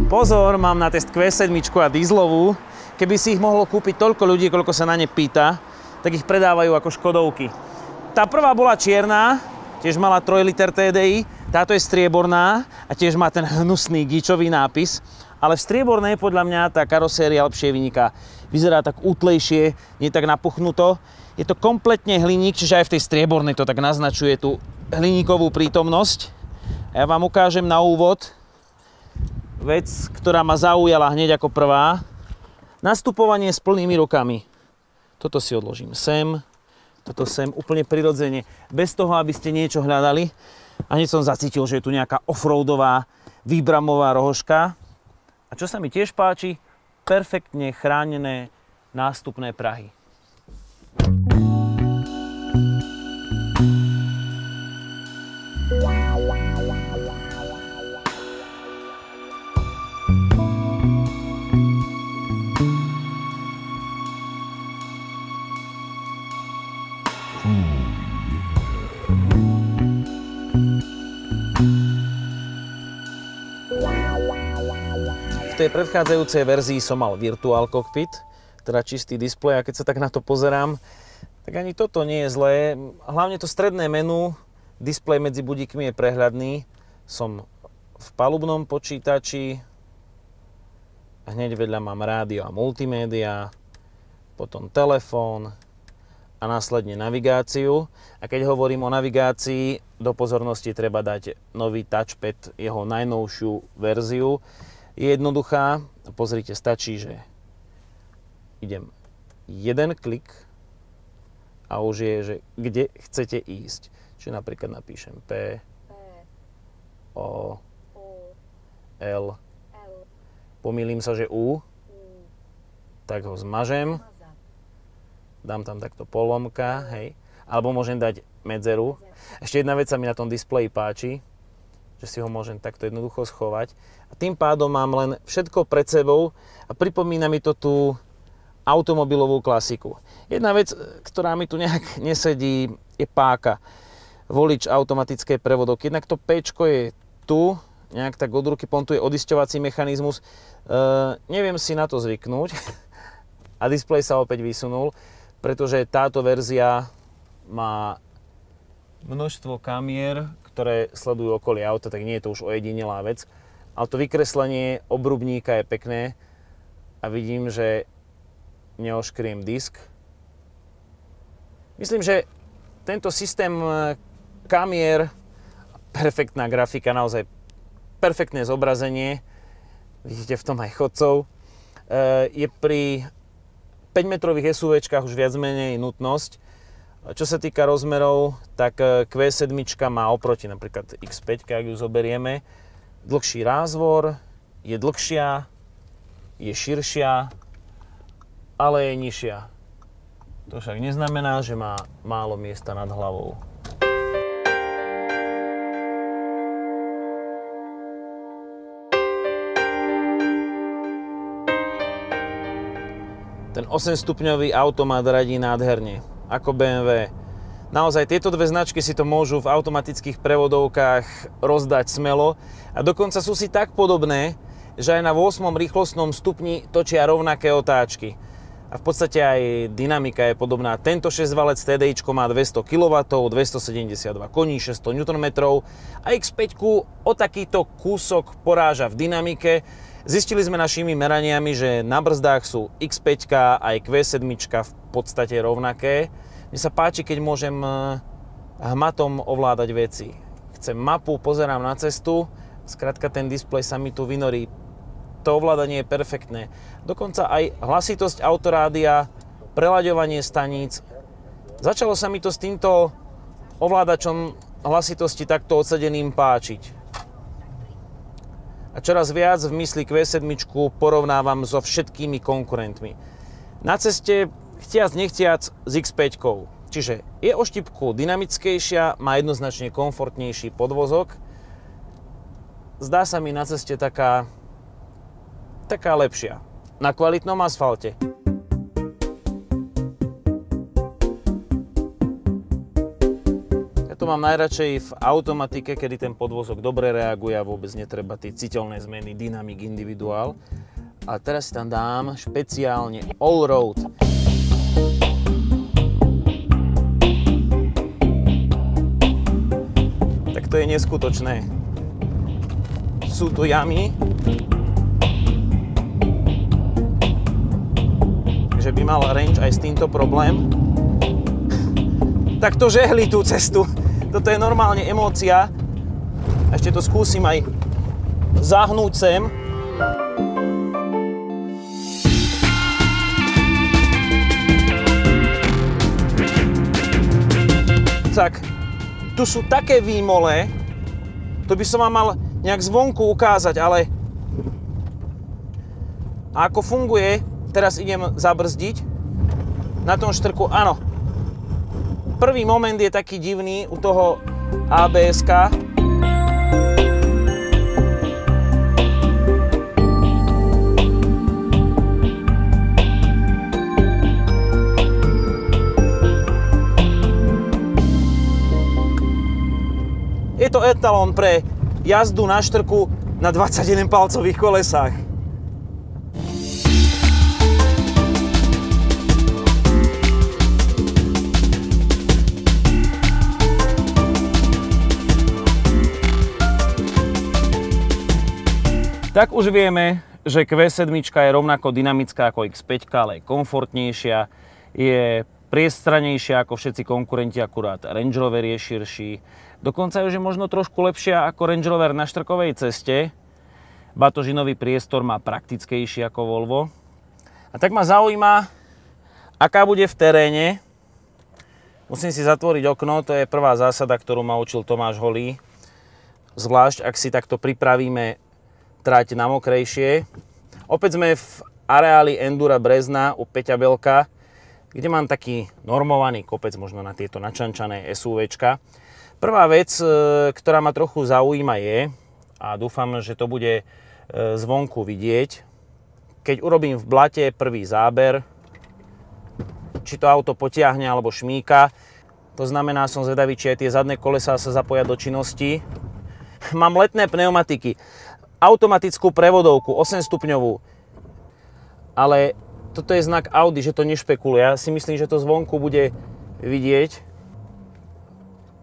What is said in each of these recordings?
Pozor, mám na test Q7 a dieselovú. Keby si ich mohlo kúpiť toľko ľudí, koľko sa na ne pýta, tak ich predávajú ako škodovky. Tá prvá bola čierna, tiež mala 3 liter TDI, táto je strieborná a tiež má ten hnusný gíčový nápis. Ale v striebornej podľa mňa tá karoséria lepšie vyniká. Vyzerá tak útlejšie, nie tak napuchnuto. Je to kompletne hliník, čiže aj v tej striebornej to tak naznačuje tú hliníkovú prítomnosť. A ja vám ukážem na úvod vec, ktorá ma zaujala hneď ako prvá. Nastupovanie s plnými rukami. Toto si odložím sem, toto sem, úplne prirodzene, bez toho, aby ste niečo hľadali. A hneď som zacítil, že je tu nejaká offroadová, výbramová rohožka. A čo sa mi tiež páči, perfektne chránené nástupné prahy. V tej predchádzajúcej verzii som mal Virtual Cockpit, teda čistý displej, a keď sa tak na to pozerám, tak ani toto nie je zlé. Hlavne to stredné menu, displej medzi budíkmi je prehľadný. Som v palubnom počítači, hneď vedľa mám rádio a multimédia, potom telefón a následne navigáciu. A keď hovorím o navigácii, do pozornosti treba dať nový touchpad, jeho najnovšiu verziu. Je jednoduchá, pozrite, stačí, že idem jeden klik a už je, že kde chcete ísť. Čiže napríklad napíšem P, O, L, pomýlim sa, že U, tak ho zmažem, dám tam takto polomka, hej, alebo môžem dať medzeru. Ešte jedna vec sa mi na tom displeji páči, že si ho môžem takto jednoducho schovať. A tým pádom mám len všetko pred sebou a pripomína mi to tú automobilovú klasiku. Jedna vec, ktorá mi tu nejak nesedí, je páka. Volič automatickej prevodovky. Jednak to P-čko je tu, nejak tak od ruky, tu je odisťovací mechanizmus. Neviem si na to zvyknúť a displej sa opäť vysunul, pretože táto verzia má množstvo kamier, ktoré sledujú okolie auta, tak nie je to už ojedinelá vec. Ale to vykreslenie obrubníka je pekné a vidím, že neoškriem disk. Myslím, že tento systém kamier, perfektná grafika, naozaj perfektné zobrazenie, vidíte v tom aj chodcov, je pri 5-metrových SUVčkách už viac menej nutnosť. Čo sa týka rozmerov, tak Q7 má oproti napríklad X5, ak ju zoberieme, dlhší rázvor, je dlhšia, je širšia, ale je nižšia. To však neznamená, že má málo miesta nad hlavou. Ten 8-stupňový automat radí nádherne, ako BMW. Naozaj tieto dve značky si to môžu v automatických prevodovkách rozdať smelo a dokonca sú si tak podobné, že aj na 8. rýchlostnom stupni točia rovnaké otáčky. A v podstate aj dynamika je podobná. Tento 6-valec TDI má 200 kW, 272 koní, 600 Nm a X5 o takýto kúsok poráža v dynamike. Zistili sme našimi meraniami, že na brzdách sú X5 aj Q7 v podstate rovnaké. Mne sa páči, keď môžem hmatom ovládať veci. Chcem mapu, pozerám na cestu, skrátka ten displej sa mi tu vynorí. To ovládanie je perfektné. Dokonca aj hlasitosť autorádia, prelaďovanie staníc. Začalo sa mi to s týmto ovládačom hlasitosti takto odsedeným páčiť. A čoraz viac v mysli Q7 porovnávam so všetkými konkurentmi. Na ceste chtiac nechtiac s X5. Čiže je o štipku dynamickejšia, má jednoznačne komfortnejší podvozok. Zdá sa mi na ceste taká lepšia. Na kvalitnom asfalte. to mám najradšej v automatike, kedy ten podvozok dobre reaguje a vôbec netreba tie citeľné zmeny Dynamic Individual. A teraz si tam dám špeciálne Allroad. Tak to je neskutočné. Sú to jamy, že by mal range aj s týmto problém. Tak to žehli tú cestu. Toto je normálne emócia. Ešte to skúsim aj zahnúť sem. Tak, tu sú také výmole, to by som vám mal nejak zvonku ukázať, ale ako funguje, teraz idem zabrzdiť na tom štrku, áno. Prvý moment je taký divný u toho ABS-ka. Je to etalón pre jazdu na štrku na 21 palcových kolesách. Tak už vieme, že Q7 je rovnako dynamická ako X5, ale je komfortnejšia, je priestranejšia ako všetci konkurenti, akurát Range Rover je širší. Dokonca už je možno trošku lepšia ako Range Rover na štrkovej ceste. Batožinový priestor má praktickejší ako Volvo. A tak ma zaujíma, aká bude v teréne. Musím si zatvoriť okno, to je prvá zásada, ktorú ma učil Tomáš Holý. Zvlášť, ak si takto pripravíme trať na mokrejšie. Opäť sme v areáli Endura Brezna u Peťa Belka, kde mám taký normovaný kopec možno na tieto načančané SUVčka. Prvá vec, ktorá ma trochu zaujíma je, a dúfam, že to bude zvonku vidieť, keď urobím v blate prvý záber, či to auto potiahne alebo šmíka, to znamená, som zvedavý, či aj tie zadné kolesá sa zapoja do činnosti. Mám letné pneumatiky, automatickú prevodovku, 8-stupňovú, ale toto je znak Audi, že to nešpekuluje. Ja si myslím, že to zvonku bude vidieť.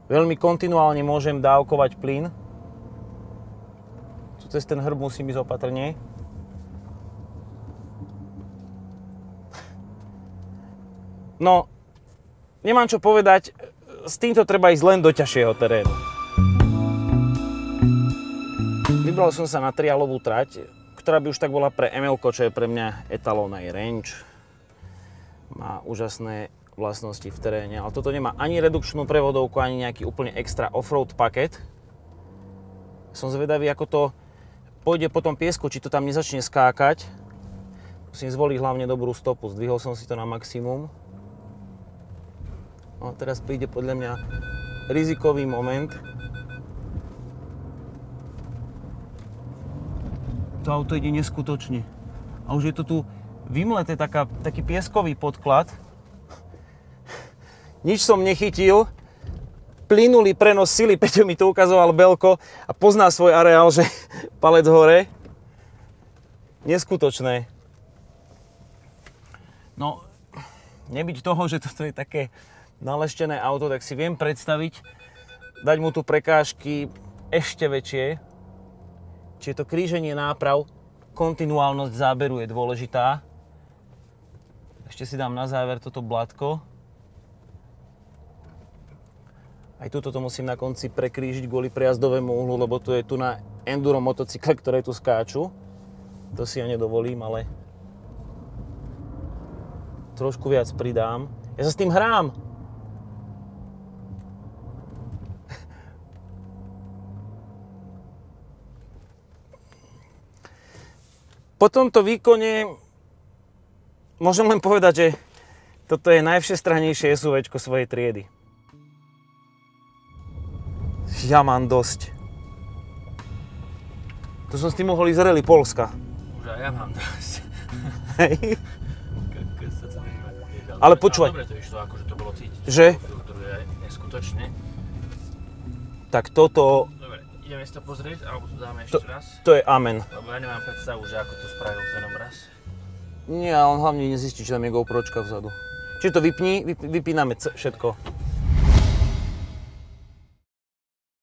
Veľmi kontinuálne môžem dávkovať plyn. Tu cez ten hrb musím ísť opatrne. No, nemám čo povedať, s týmto treba ísť len do ťažšieho terénu. Vybral som sa na trialovú trať, ktorá by už tak bola pre ML-ko, čo je pre mňa etalón aj range. Má úžasné vlastnosti v teréne, ale toto nemá ani redukčnú prevodovku, ani nejaký úplne extra offroad paket. Som zvedavý, ako to pôjde po tom piesku, či to tam nezačne skákať. Musím zvoliť hlavne dobrú stopu, zdvihol som si to na maximum. No a teraz príde podľa mňa rizikový moment. To auto ide neskutočne. A už je to tu vymleté, taký pieskový podklad. Nič som nechytil. Plynulý prenos sily, Peťo mi to ukazoval Belko a pozná svoj areál, že palec hore. Neskutočné. No, nebyť toho, že toto je také naleštené auto, tak si viem predstaviť, dať mu tu prekážky ešte väčšie. Čiže to kríženie náprav, kontinuálnosť záberu je dôležitá. Ešte si dám na záver toto blátko. Aj tuto to musím na konci prekrížiť kvôli prejazdovému uhlu, lebo tu je tu na enduro motocykle, ktoré tu skáču. To si ja nedovolím, ale trošku viac pridám. Ja sa s tým hrám. Po tomto výkone môžem len povedať, že toto je najvšestrannejšie SUVčko svojej triedy. Ja mám dosť. To som s tým mohol ísť z rally Polska. Už aj ja mám dosť. Hej. Ale počúvaj. Dobre to išlo, akože to bolo cítiť. Že? Filtru je neskutočne. tak toto, Dobre, ideme si to pozrieť, alebo to dáme ešte raz? to je amen. Lebo ja nemám predstavu, že ako to spravil ten obraz. Nie, ale on hlavne nezistí, či tam je GoPročka vzadu. Čiže to vypni, vypíname všetko.